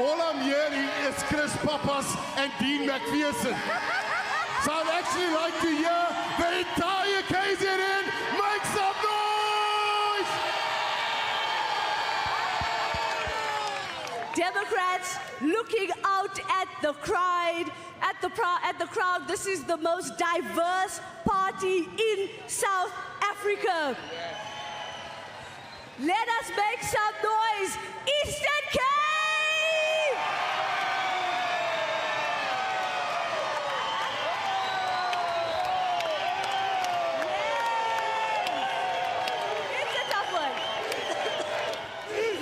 All I'm hearing is Chris Pappas and Dean McPherson. So I'd actually like to hear the entire KZN make some noise! Democrats looking out at the crowd, this is the most diverse party in South Africa. Let us make some noise. Eastern Cape! It's a tough one.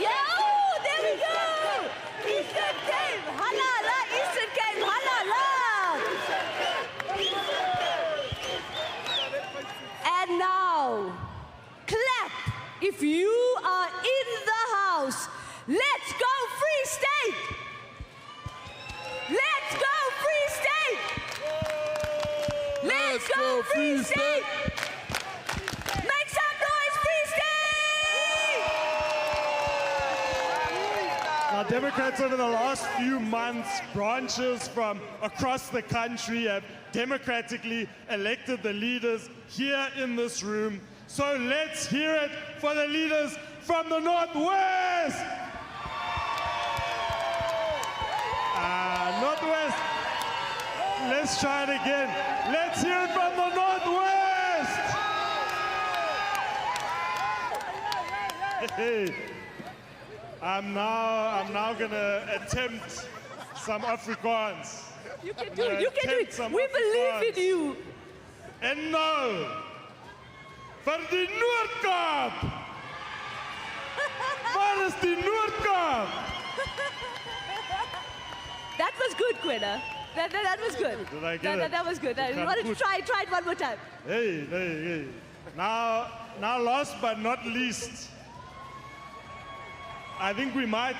Yeah, oh, there we go. Eastern Cape, halala, Eastern Cape, halala. And now, clap if you are in the house. Let's go Free State! Let's go Free State! Let's go Free State! Make some noise, Free State! Now, Democrats over the last few months, branches from across the country have democratically elected the leaders here in this room. So let's hear it for the leaders from the Northwest. Northwest. Let's try it again. Let's hear it from the Northwest. Hey. I'm now gonna attempt some Afrikaans. You can do it, you can do it. We believe in you. En nou, vir die Noord-Kaap. Waar is die Noord-Kaap? That was good, Quina. That was good. Did I get it? That was good. You wanted to try it one more time. Hey. Now, last but not least, I think we might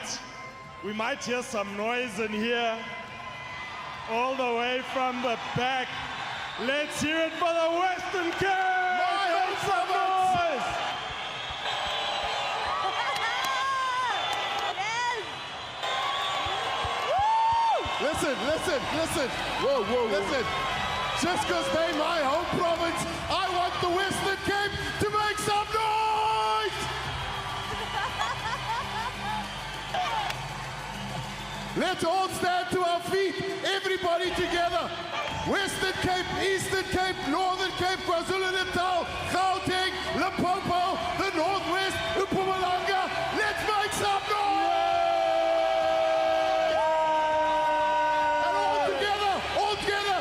hear some noise in here, all the way from the back. Let's hear it for the Western Cape! Make some noise! Listen. Whoa. Listen. Just because they're my home province, I want the Western Cape to make some noise! Let's all stand to our feet, everybody together. Western Cape, Eastern Cape, Northern Cape, KwaZulu-Natal, Gauteng, Limpopo, the Northwest, Mpumalanga. Let's make some noise! And all together,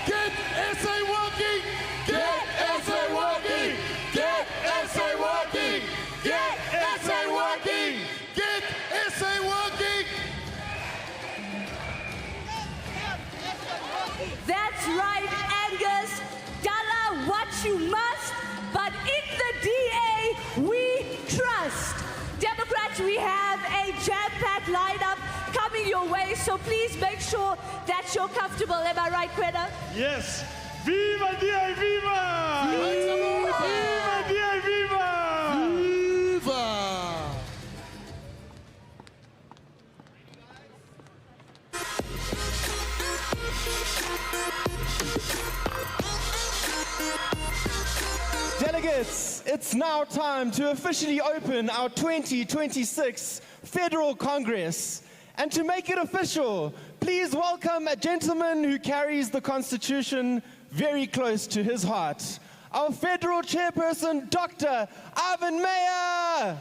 get SA working! Get SA working! Get SA working! Get SA working! Get SA working! That's right, Angus. Dala what you must, but in the DA we trust. Democrats, we have a jam-packed lineup coming your way, so please make sure that you're comfortable. Am I right, Quena? Yes. Viva DA, viva! Viva! Viva DA, viva! Viva! Delegates, it's now time to officially open our 2026 Federal Congress. And to make it official, please welcome a gentleman who carries the Constitution very close to his heart. Our Federal Chairperson, Dr. Ivan Meyer.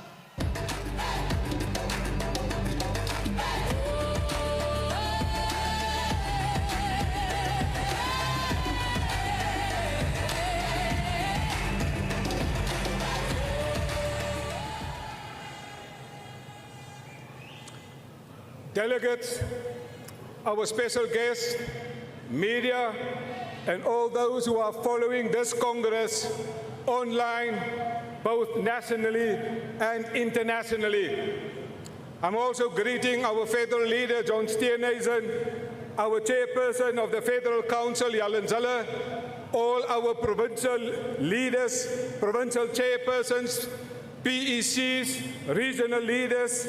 Delegates, our special guests, media, and all those who are following this Congress online, both nationally and internationally. I'm also greeting our federal leader, John Steenhuisen, our chairperson of the Federal Council, Helen Zille, all our provincial leaders, provincial chairpersons, PECs, regional leaders,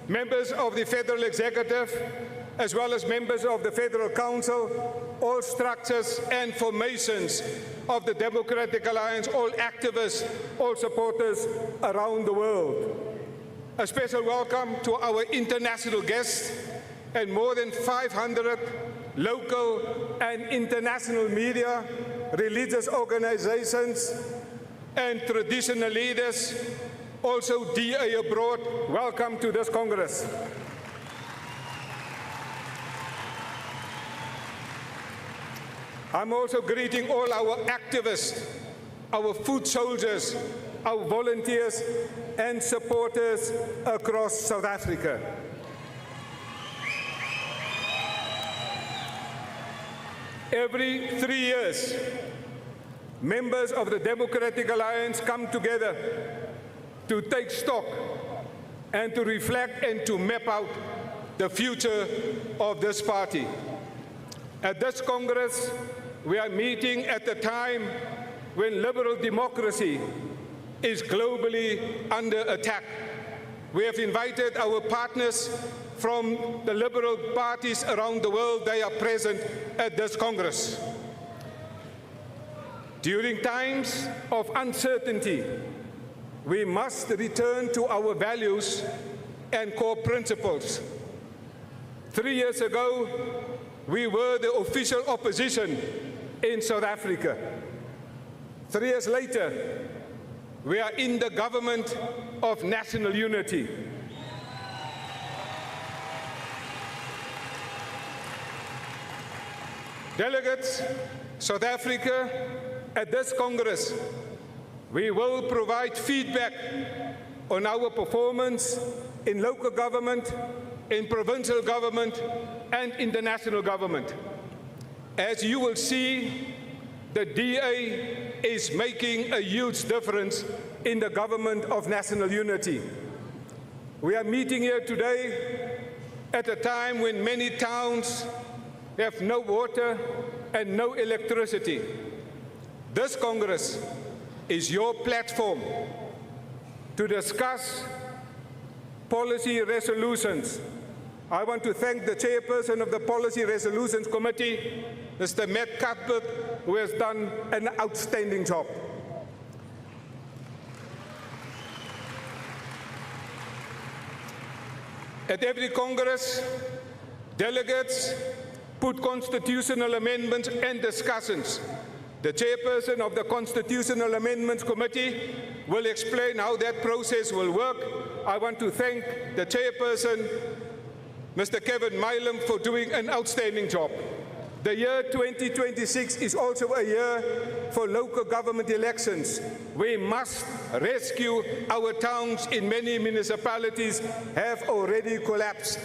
members of the Federal Executive, as well as members of the Federal Council, all structures and formations of the Democratic Alliance, all activists, all supporters around the world. A special welcome to our international guests and more than 500 local and international media, religious organizations, and traditional leaders, also DA abroad. Welcome to this Congress. I'm also greeting all our activists, our foot soldiers, our volunteers and supporters across South Africa. Every 3 years, members of the Democratic Alliance come together to take stock and to reflect and to map out the future of this party. At this Congress, we are meeting at a time when liberal democracy is globally under attack. We have invited our partners from the liberal parties around the world. They are present at this Congress. During times of uncertainty, we must return to our values and core principles. 3 years ago, we were the official opposition in South Africa. 3 years later, we are in the government of national unity. Delegates, South Africa, at this Congress, we will provide feedback on our performance in local government, in provincial government, and in the national government. As you will see, the DA is making a huge difference in the government of national unity. We are meeting here today at a time when many towns have no water and no electricity. This Congress is your platform to discuss policy resolutions. I want to thank the chairperson of the Policy Resolutions Committee, Mr. Matt Cuthbert, who has done an outstanding job. At every Congress, delegates put constitutional amendments and discussions. The chairperson of the Constitutional Amendments Committee will explain how that process will work. I want to thank the chairperson, Mr. Kevin Milam, for doing an outstanding job. The year 2026 is also a year for local government elections. We must rescue our towns. In many municipalities have already collapsed.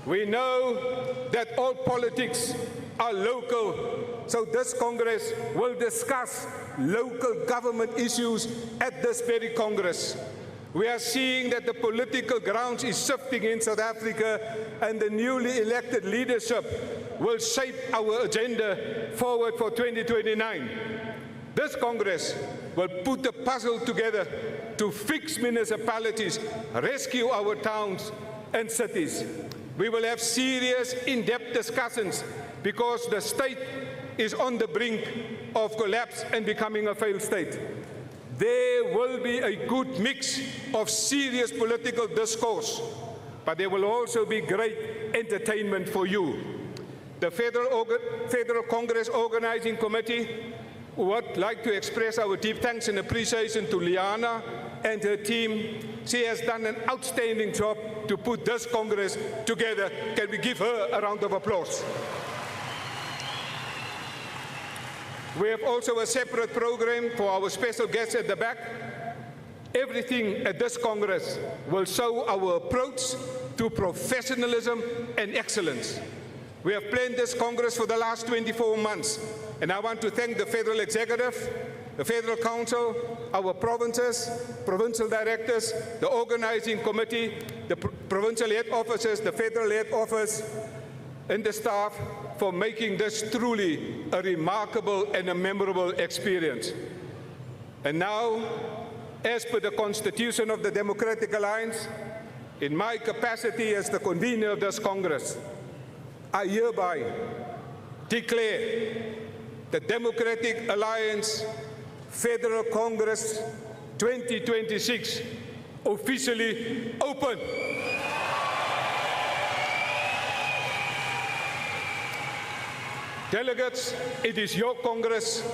We know that all politics are local, so this Congress will discuss local government issues at this very Congress. We are seeing that the political ground is shifting in South Africa, and the newly elected leadership will shape our agenda forward for 2029. This Congress will put the puzzle together to fix municipalities, rescue our towns and cities. We will have serious, in-depth discussions because the state is on the brink of collapse and becoming a failed state. There will be a good mix of serious political discourse, but there will also be great entertainment for you. The Federal Congress Organizing Committee would like to express our deep thanks and appreciation to Liana and her team. She has done an outstanding job to put this Congress together. Can we give her a round of applause? We have also a separate program for our special guests at the back. Everything at this Congress will show our approach to professionalism and excellence. We have planned this Congress for the last 24 months, and I want to thank the Federal Executive, the Federal Council, our provinces, provincial directors, the organizing committee, the provincial head officers, the federal head office, and the staff for making this truly a remarkable and a memorable experience. And now, as per the Constitution of the Democratic Alliance, in my capacity as the convener of this Congress, I hereby declare the Democratic Alliance Federal Congress 2026 officially open. Delegates, it is your Congress.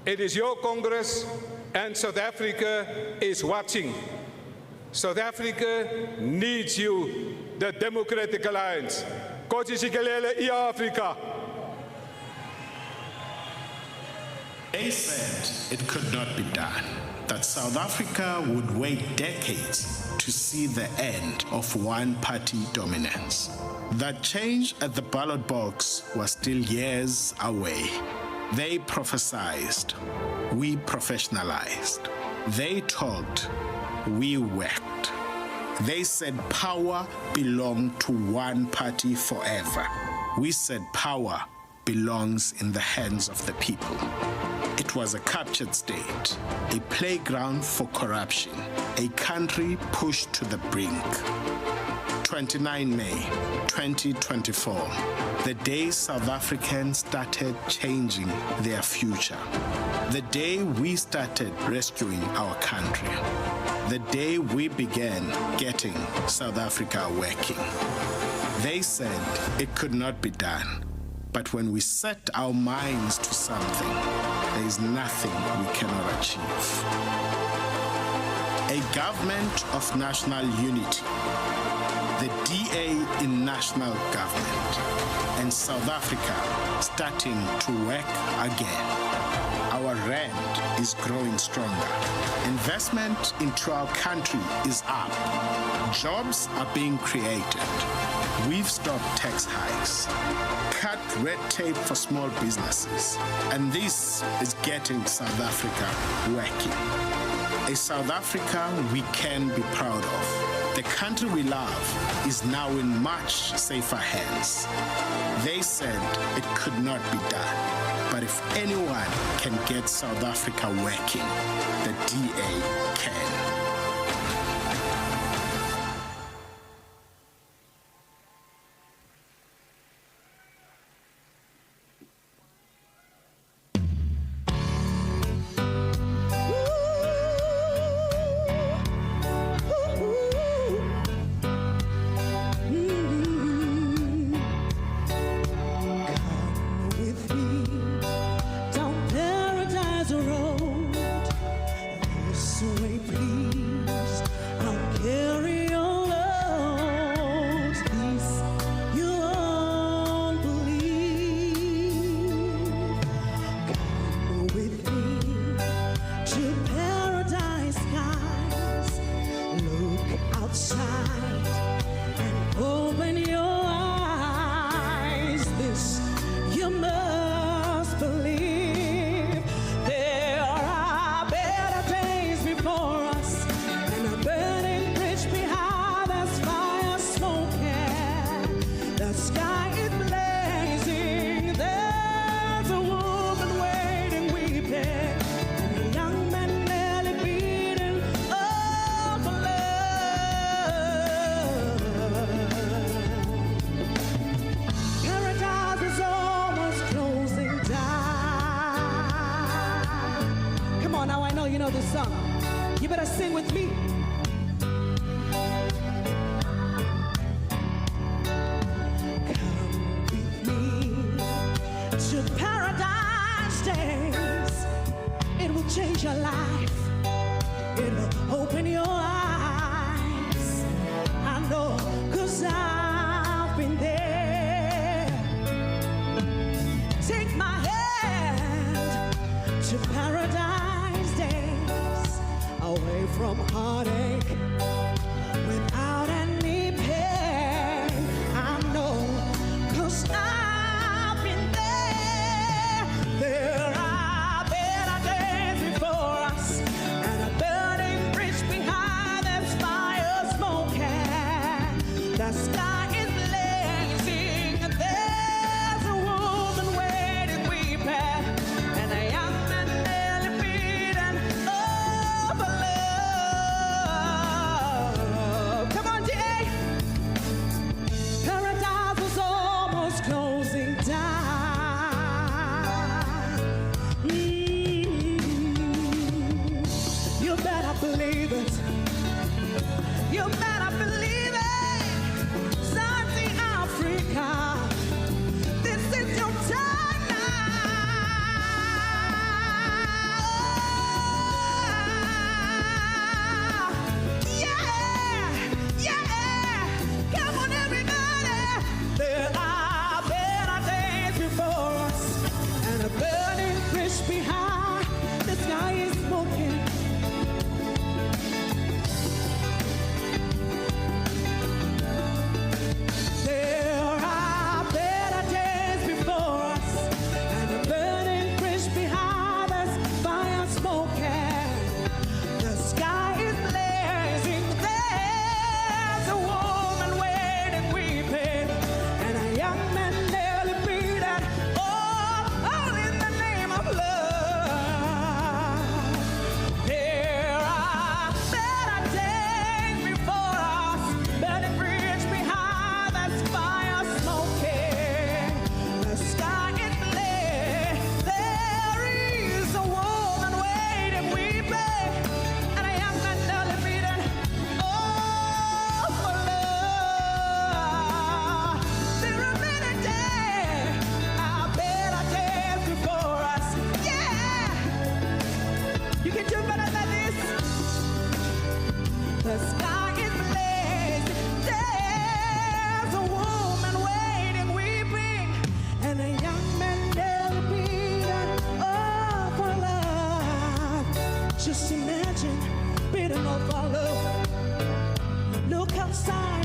It is your Congress, and South Africa is watching. South Africa needs you, the Democratic Alliance. Kotsi sikelele i Afrika. They said it could not be done, that South Africa would wait decades to see the end of one-party dominance. That change at the ballot box was still years away. They prophesized, we professionalized. They talked, we worked. They said power belonged to one party forever. We said power belongs in the hands of the people. It was a captured state, a playground for corruption, a country pushed to the brink. 29 May 2024, the day South Africans started changing their future. The day we started rescuing our country. The day we began getting South Africa working. They said it could not be done. But when we set our minds to something, there is nothing we cannot achieve. A government of national unity, the DA in national government, and South Africa starting to work again. Our rand is growing stronger. Investment into our country is up. Jobs are being created. We've stopped tax hikes, cut red tape for small businesses, and this is getting South Africa working. A South Africa we can be proud of. The country we love is now in much safer hands. They said it could not be done, but if anyone can get South Africa working, the DA can.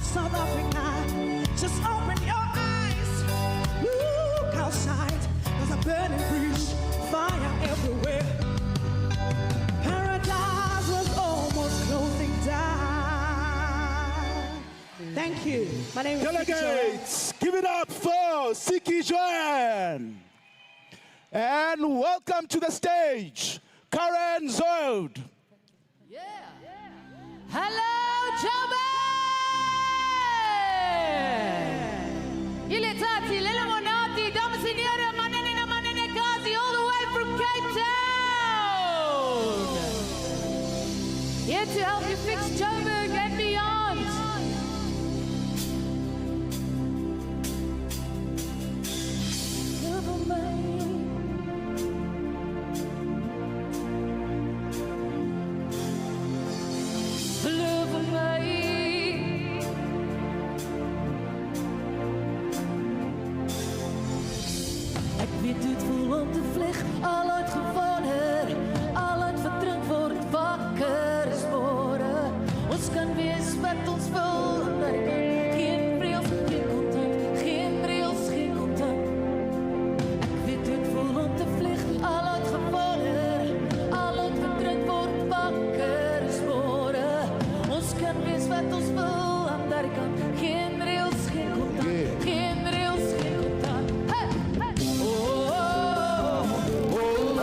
South Africa, just open your eyes. Look outside, there's a burning bush, fire everywhere. Paradise was almost closing down. Thank you. My name is Delegates, give it up for Siki Joanne. And welcome to the stage, Karen Zold. Hello, Joburg! Julle tati, lille monati, dames en heren, mannen en mannen en kazi, all the way from Cape Town! Here to help you fix Joburg and beyond. Cover me. Love me. Ek weet hoe het voel om te vlieg, al het gewonder, al het verdrink word wakker is môre. Ons kan wees wat ons wil, geen reëls, geen kontak, geen reëls, geen kontak. Ek weet hoe het voel om te vlieg, al het gewonder, al het verdrink word wakker is môre. Ons kan wees wat ons wil, aan daar kan geen reëls, geen kontak, geen reëls, geen kontak. Hey, hey. Oh, oh, oh, oh.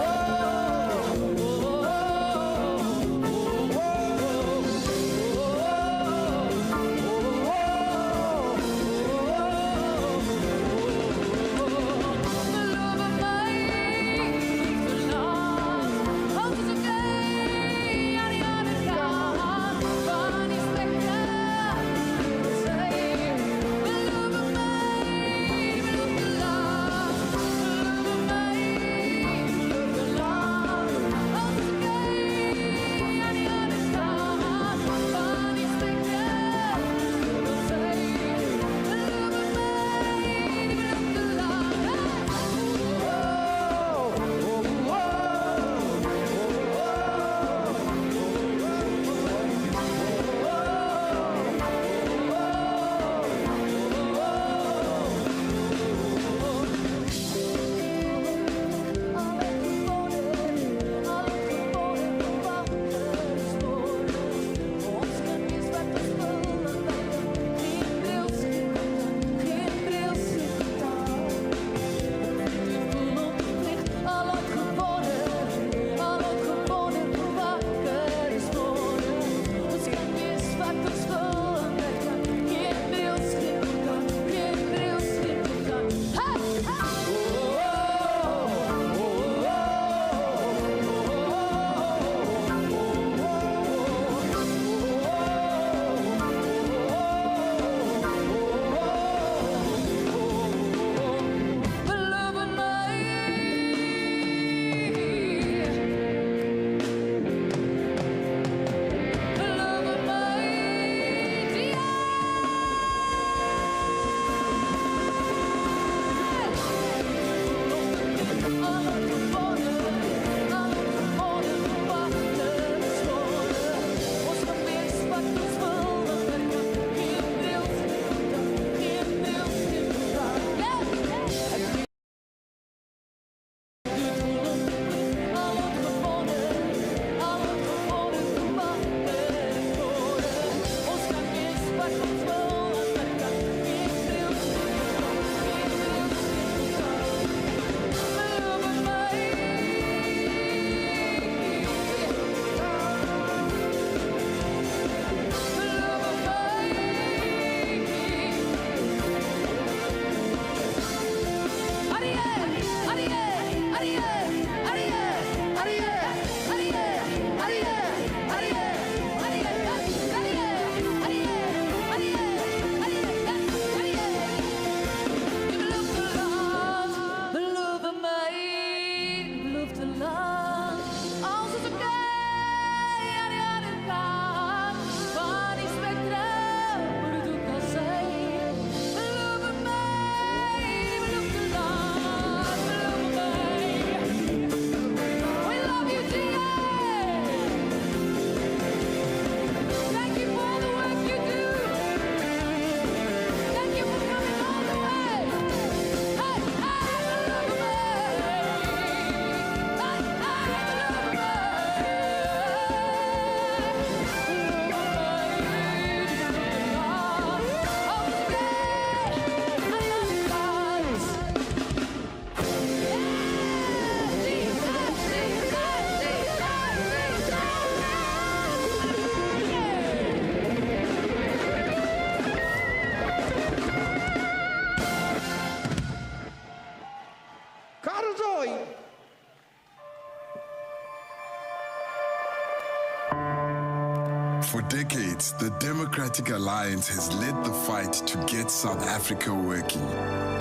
For decades, the Democratic Alliance has led the fight to get South Africa working.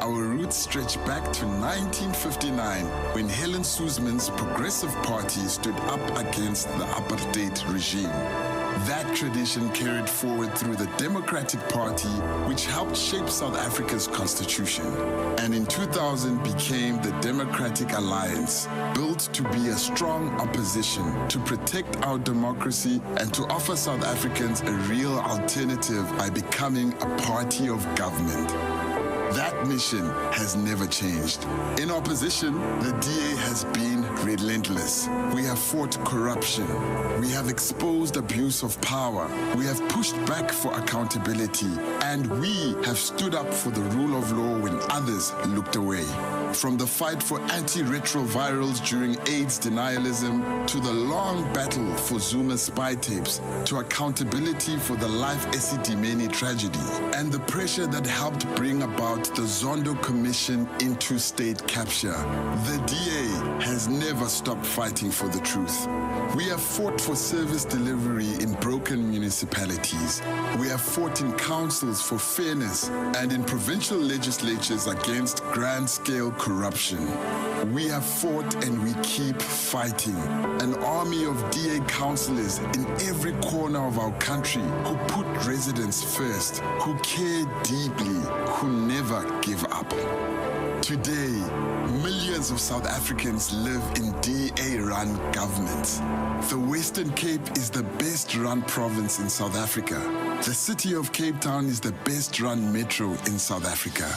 Our roots stretch back to 1959, when Helen Suzman's Progressive Party stood up against the apartheid regime. That tradition carried forward through the Democratic Party, which helped shape South Africa's constitution, and in 2000 became the Democratic Alliance, built to be a strong opposition, to protect our democracy, and to offer South Africans a real alternative by becoming a party of government. That mission has never changed. In opposition, the DA has been relentless. We have fought corruption. We have exposed abuse of power. We have pushed back for accountability. And we have stood up for the rule of law when others looked away. From the fight for antiretrovirals during AIDS denialism, to the long battle for Zuma spy tapes, to accountability for the Life Esidimeni tragedy, and the pressure that helped bring about the Zondo Commission into state capture. The DA has never stopped fighting for the truth. We have fought for service delivery in broken municipalities. We have fought in councils for fairness and in provincial legislatures against grand-scale corruption. We have fought and we keep fighting. An army of DA councillors in every corner of our country who put residents first, who care deeply, who never give up. Today, millions of South Africans live in DA-run governments. The Western Cape is the best-run province in South Africa. The city of Cape Town is the best-run metro in South Africa.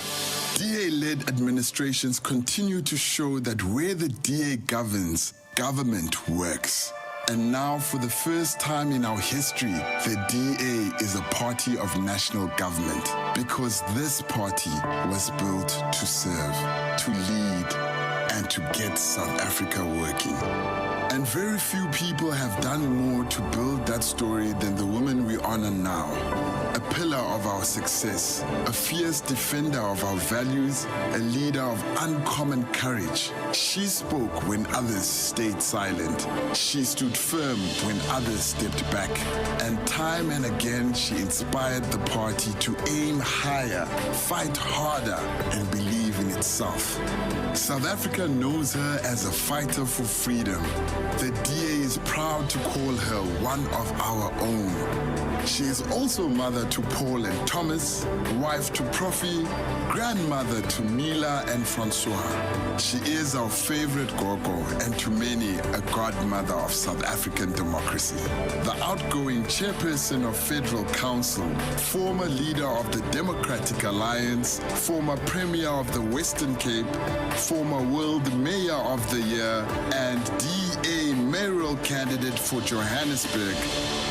DA-led administrations continue to show that where the DA governs, government works. And now, for the first time in our history, the DA is a party of national government, because this party was built to serve, to lead, and to get South Africa working. And very few people have done more to build that story than the woman we honor now. A pillar of our success, a fierce defender of our values, a leader of uncommon courage. She spoke when others stayed silent. She stood firm when others stepped back. And time and again, she inspired the party to aim higher, fight harder, and believe in itself. South Africa knows her as a fighter for freedom. The DA is proud to call her one of our own. She is also mother to Paul and Thomas, wife to Profi, grandmother to Mila and Francois. She is our favorite Gogo, and to many, a godmother of South African democracy. The outgoing chairperson of Federal Council, former leader of the Democratic Alliance, former premier of the Western Cape, former World Mayor of the Year, and DA mayoral candidate for Johannesburg.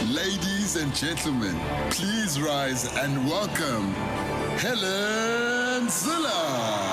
Ladies and gentlemen, please rise and welcome Helen Zille.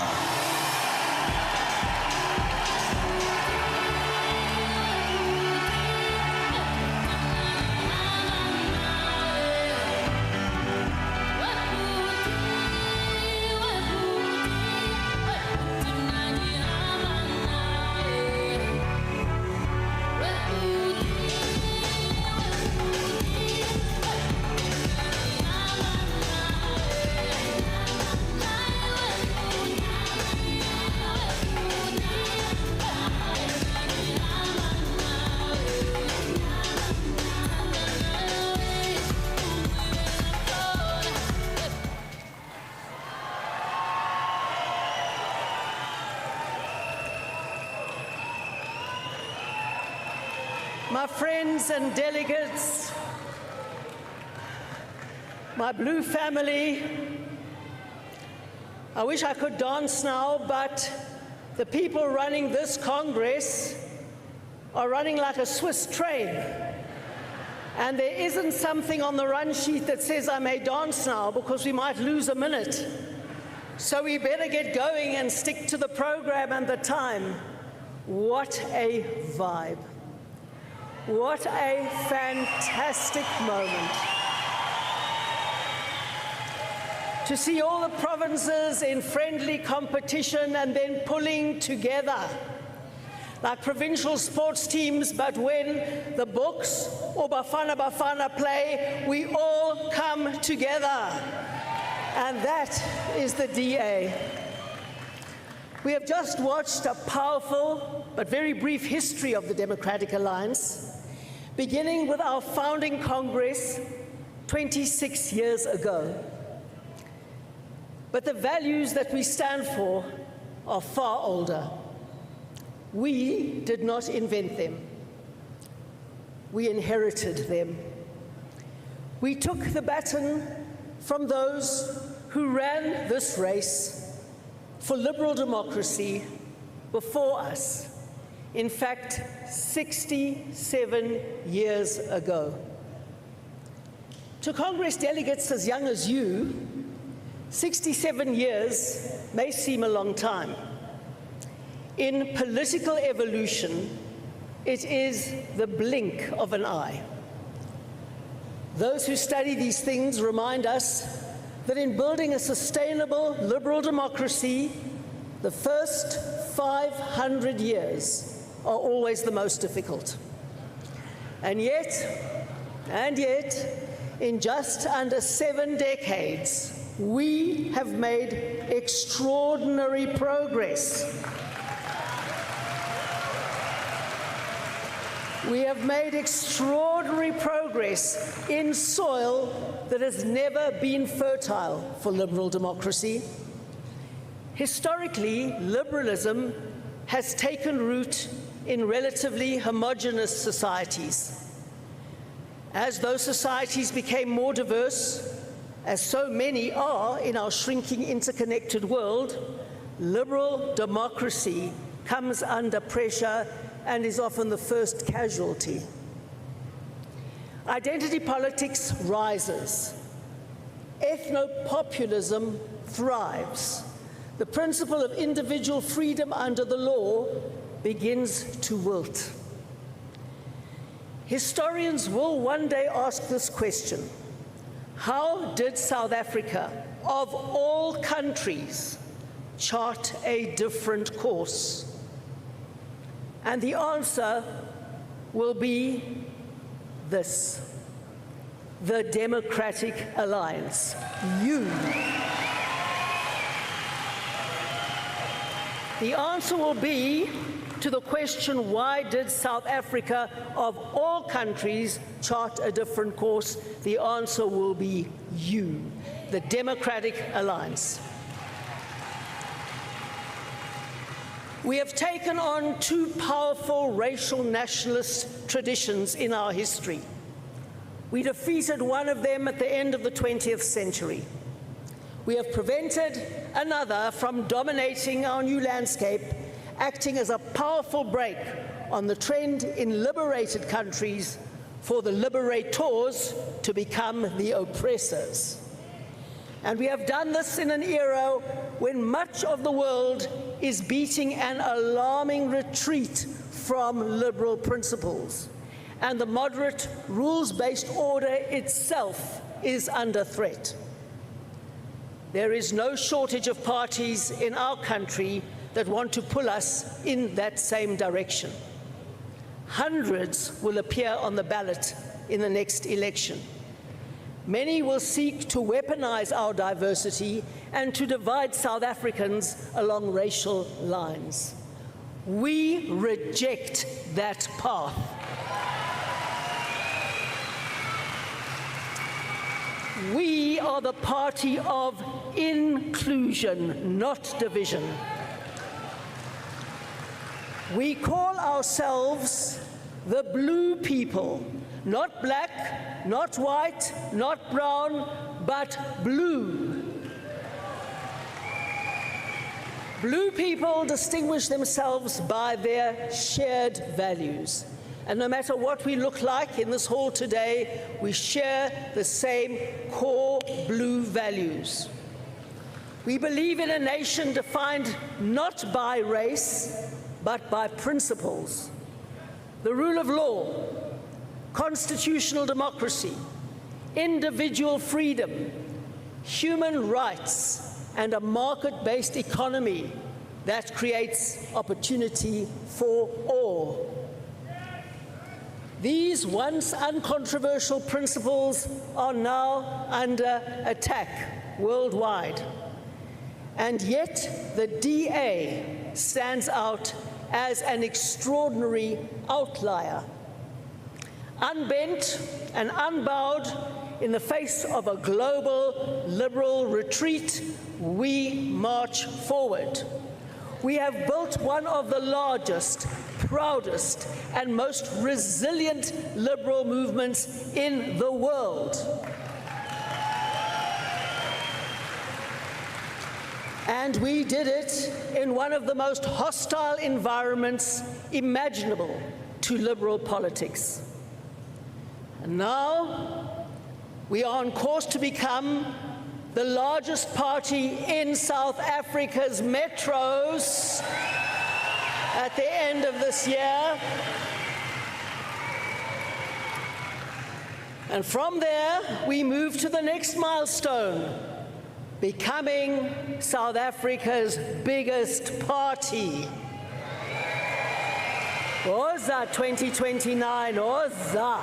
My friends and delegates, my blue family, I wish I could dance now, but the people running this Congress are running like a Swiss train. And there isn't something on the run sheet that says I may dance now, because we might lose a minute. So we better get going and stick to the program and the time. What a vibe. What a fantastic moment. To see all the provinces in friendly competition and then pulling together. like provincial sports teams, but when the books or Bafana Bafana play, we all come together. And that is the DA. We have just watched a powerful but very brief history of the Democratic Alliance, beginning with our founding Congress 26 years ago. But the values that we stand for are far older. We did not invent them. We inherited them. We took the baton from those who ran this race for liberal democracy before us, in fact, 67 years ago. To Congress delegates as young as you, 67 years may seem a long time. In political evolution, it is the blink of an eye. Those who study these things remind us that in building a sustainable liberal democracy, the first 500 years are always the most difficult. And yet, in just under 7 decades, we have made extraordinary progress. We have made extraordinary progress in soil that has never been fertile for liberal democracy. Historically, liberalism has taken root in relatively homogeneous societies. As those societies became more diverse, as so many are in our shrinking interconnected world, liberal democracy comes under pressure and is often the first casualty. Identity politics rises. Ethno-populism thrives. The principle of individual freedom under the law begins to wilt. Historians will one day ask this question: how did South Africa, of all countries, chart a different course? And the answer will be this: the Democratic Alliance. You. The answer will be to the question, why did South Africa, of all countries, chart a different course? The answer will be you, the Democratic Alliance. We have taken on two powerful racial nationalist traditions in our history. We defeated one of them at the end of the 20th century. We have prevented another from dominating our new landscape, acting as a powerful brake on the trend in liberated countries for the liberators to become the oppressors. And we have done this in an era when much of the world is beating an alarming retreat from liberal principles, and the moderate rules-based order itself is under threat. There is no shortage of parties in our country that want to pull us in that same direction. Hundreds will appear on the ballot in the next election. Many will seek to weaponize our diversity and to divide South Africans along racial lines. We reject that path. We are the party of inclusion, not division. We call ourselves the blue people, not black, not white, not brown, but blue. Blue people distinguish themselves by their shared values. And no matter what we look like in this hall today, we share the same core blue values. We believe in a nation defined not by race, but by principles. The rule of law, constitutional democracy, individual freedom, human rights, and a market-based economy that creates opportunity for all. These once uncontroversial principles are now under attack worldwide. And yet the DA stands out as an extraordinary outlier. Unbent and unbowed in the face of a global liberal retreat, we march forward. We have built one of the largest, proudest, and most resilient liberal movements in the world. And we did it in one of the most hostile environments imaginable to liberal politics. And now we are on course to become the largest party in South Africa's metros at the end of this year. And from there, we move to the next milestone, becoming South Africa's biggest party. Oza 2029, Oza.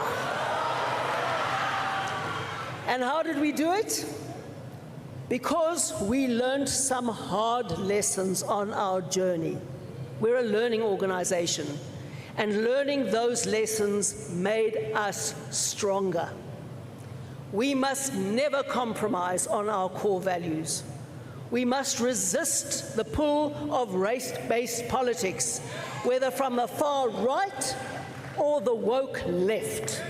And how did we do it? Because we learned some hard lessons on our journey. We're a learning organization, and learning those lessons made us stronger. We must never compromise on our core values. We must resist the pull of race-based politics, whether from the far right or the woke left.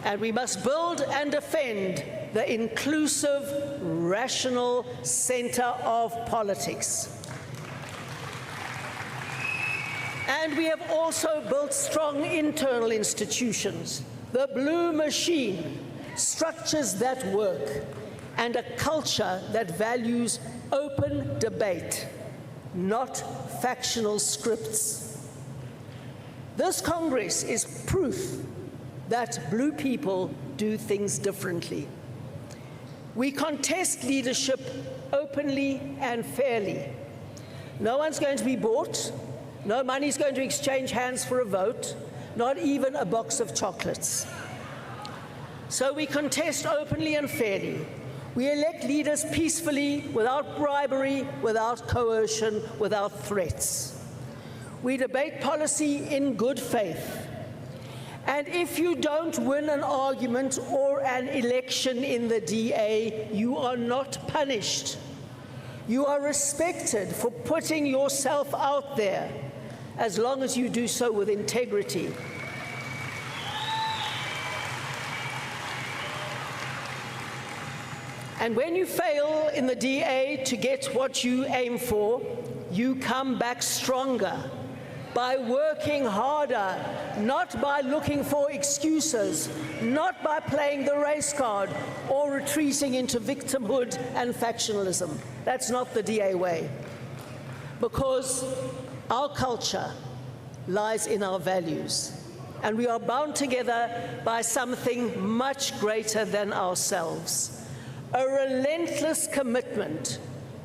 And we must build and defend the inclusive, rational center of politics. And we have also built strong internal institutions, the blue machine, structures that work, and a culture that values open debate, not factional scripts. This Congress is proof that blue people do things differently. We contest leadership openly and fairly. No one's going to be bought. No money's going to exchange hands for a vote, not even a box of chocolates. So we contest openly and fairly. We elect leaders peacefully, without bribery, without coercion, without threats. We debate policy in good faith. And if you don't win an argument or an election in the DA, you are not punished. You are respected for putting yourself out there, as long as you do so with integrity. And when you fail in the DA to get what you aim for, you come back stronger by working harder, not by looking for excuses, not by playing the race card or retreating into victimhood and factionalism. That's not the DA way. Because our culture lies in our values, and we are bound together by something much greater than ourselves. A relentless commitment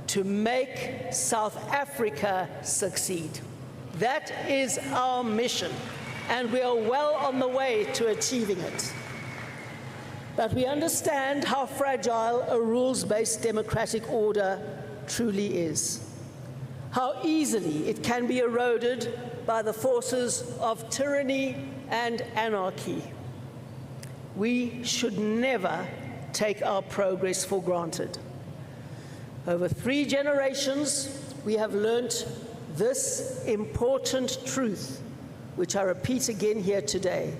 to make South Africa succeed. That is our mission, and we are well on the way to achieving it. But we understand how fragile a rules-based democratic order truly is, how easily it can be eroded by the forces of tyranny and anarchy. We should never take our progress for granted. Over 3 generations, we have learnt this important truth, which I repeat again here today.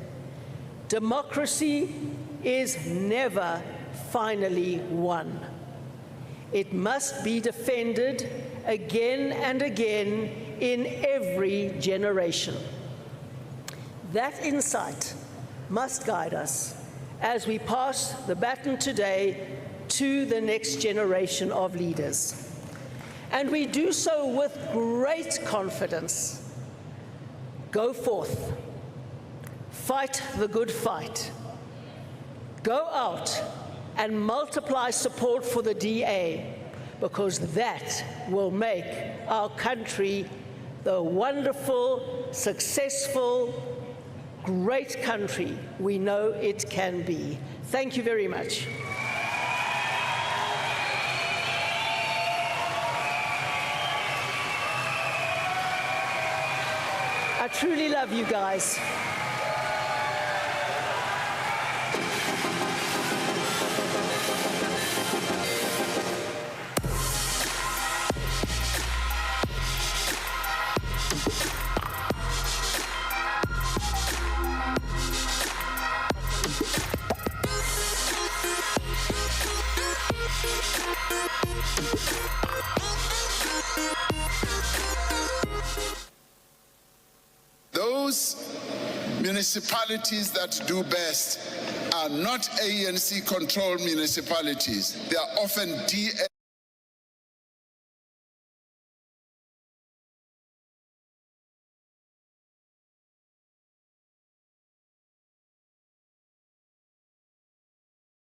Democracy is never finally won. It must be defended again and again in every generation. That insight must guide us as we pass the baton today to the next generation of leaders. And we do so with great confidence. Go forth, fight the good fight. Go out and multiply support for the DA. because that will make our country the wonderful, successful, great country we know it can be. Thank you very much. I truly love you guys. Those municipalities that do best are not ANC-controlled municipalities. They are often DA